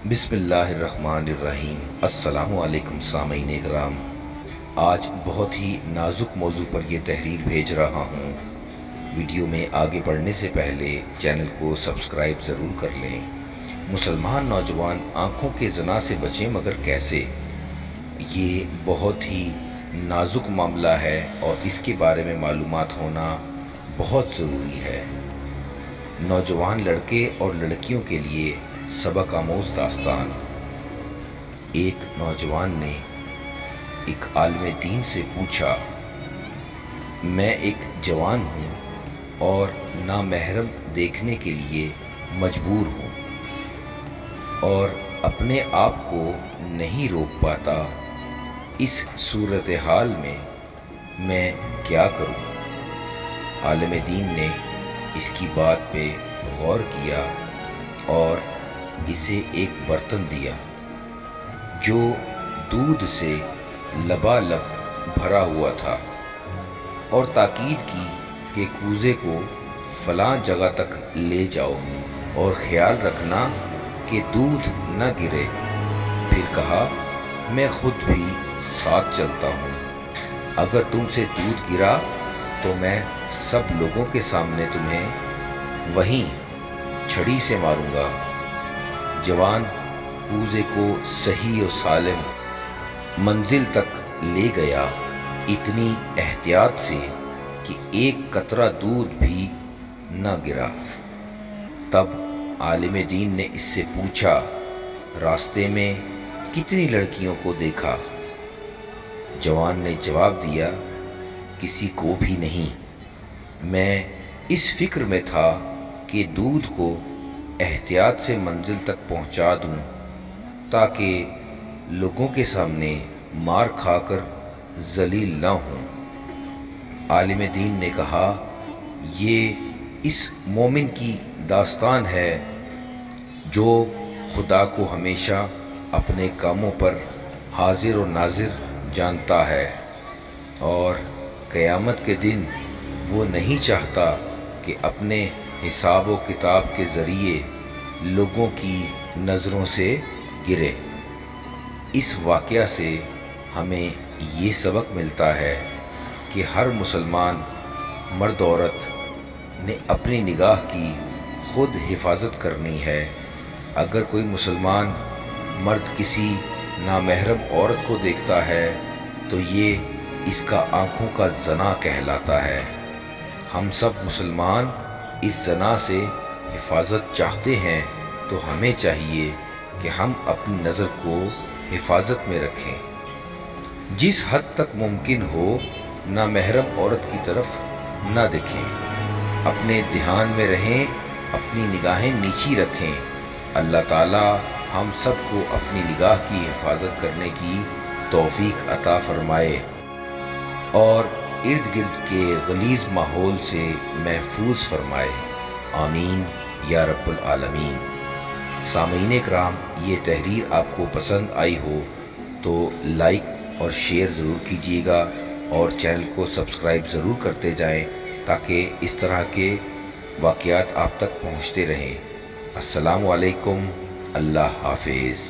बिस्मिल्लाहिर्रहमानिर्रहीम। अस्सलामु अलैकुम सामईन इकराम। आज बहुत ही नाजुक मौजू पर यह तहरीर भेज रहा हूँ। वीडियो में आगे बढ़ने से पहले चैनल को सब्सक्राइब ज़रूर कर लें। मुसलमान नौजवान आँखों के ज़ना से बचें, मगर कैसे? ये बहुत ही नाजुक मामला है और इसके बारे में मालूमात होना बहुत ज़रूरी है। नौजवान लड़के और लड़कियों के लिए सबक आमोज़ दास्तान। एक नौजवान ने एक आलिम दीन से पूछा, मैं एक जवान हूँ और नामहरम देखने के लिए मजबूर हूँ और अपने आप को नहीं रोक पाता। इस सूरत हाल में मैं क्या करूँ? आलिम दीन ने इसकी बात पे गौर किया और इसे एक बर्तन दिया जो दूध से लबालब भरा हुआ था और ताकीद की कि कूज़े को फलां जगह तक ले जाओ और ख़्याल रखना कि दूध न गिरे। फिर कहा, मैं ख़ुद भी साथ चलता हूँ। अगर तुमसे दूध गिरा तो मैं सब लोगों के सामने तुम्हें वहीं छड़ी से मारूंगा। जवान कूज़े को सही और सालिम मंजिल तक ले गया, इतनी एहतियात से कि एक कतरा दूध भी न गिरा। तब आलिम दीन ने इससे पूछा, रास्ते में कितनी लड़कियों को देखा? जवान ने जवाब दिया, किसी को भी नहीं। मैं इस फिक्र में था कि दूध को एहतियात से मंजिल तक पहुंचा दूं ताकि लोगों के सामने मार खाकर जलील न हूं। आलिम दीन ने कहा, ये इस मोमिन की दास्तान है जो खुदा को हमेशा अपने कामों पर हाजिर और नाजिर जानता है और क़यामत के दिन वो नहीं चाहता कि अपने हिसाब व किताब के ज़रिए लोगों की नज़रों से गिरे। इस वाक़या से हमें ये सबक मिलता है कि हर मुसलमान मर्द औरत ने अपनी निगाह की खुद हिफाजत करनी है। अगर कोई मुसलमान मर्द किसी नामहरम औरत को देखता है तो ये इसका आँखों का ज़ना कहलाता है। हम सब मुसलमान इस ज़ना से हिफाजत चाहते हैं, तो हमें चाहिए कि हम अपनी नज़र को हिफाजत में रखें। जिस हद तक मुमकिन हो नामहरम औरत की तरफ न देखें, अपने ध्यान में रहें, अपनी निगाहें नीची रखें। अल्लाह ताला हम सबको अपनी निगाह की हिफाजत करने की तौफीक अता फरमाए और इर्द गिर्द के गलीज़ माहौल से महफूज फरमाए। आमीन या रब्बुल आलमीन। सामीन इकराम, ये तहरीर आपको पसंद आई हो तो लाइक और शेयर ज़रूर कीजिएगा और चैनल को सब्सक्राइब ज़रूर करते जाएं ताकि इस तरह के वाक़यात आप तक पहुँचते रहें। अस्सलामु अलैकुम। अल्लाह हाफिज़।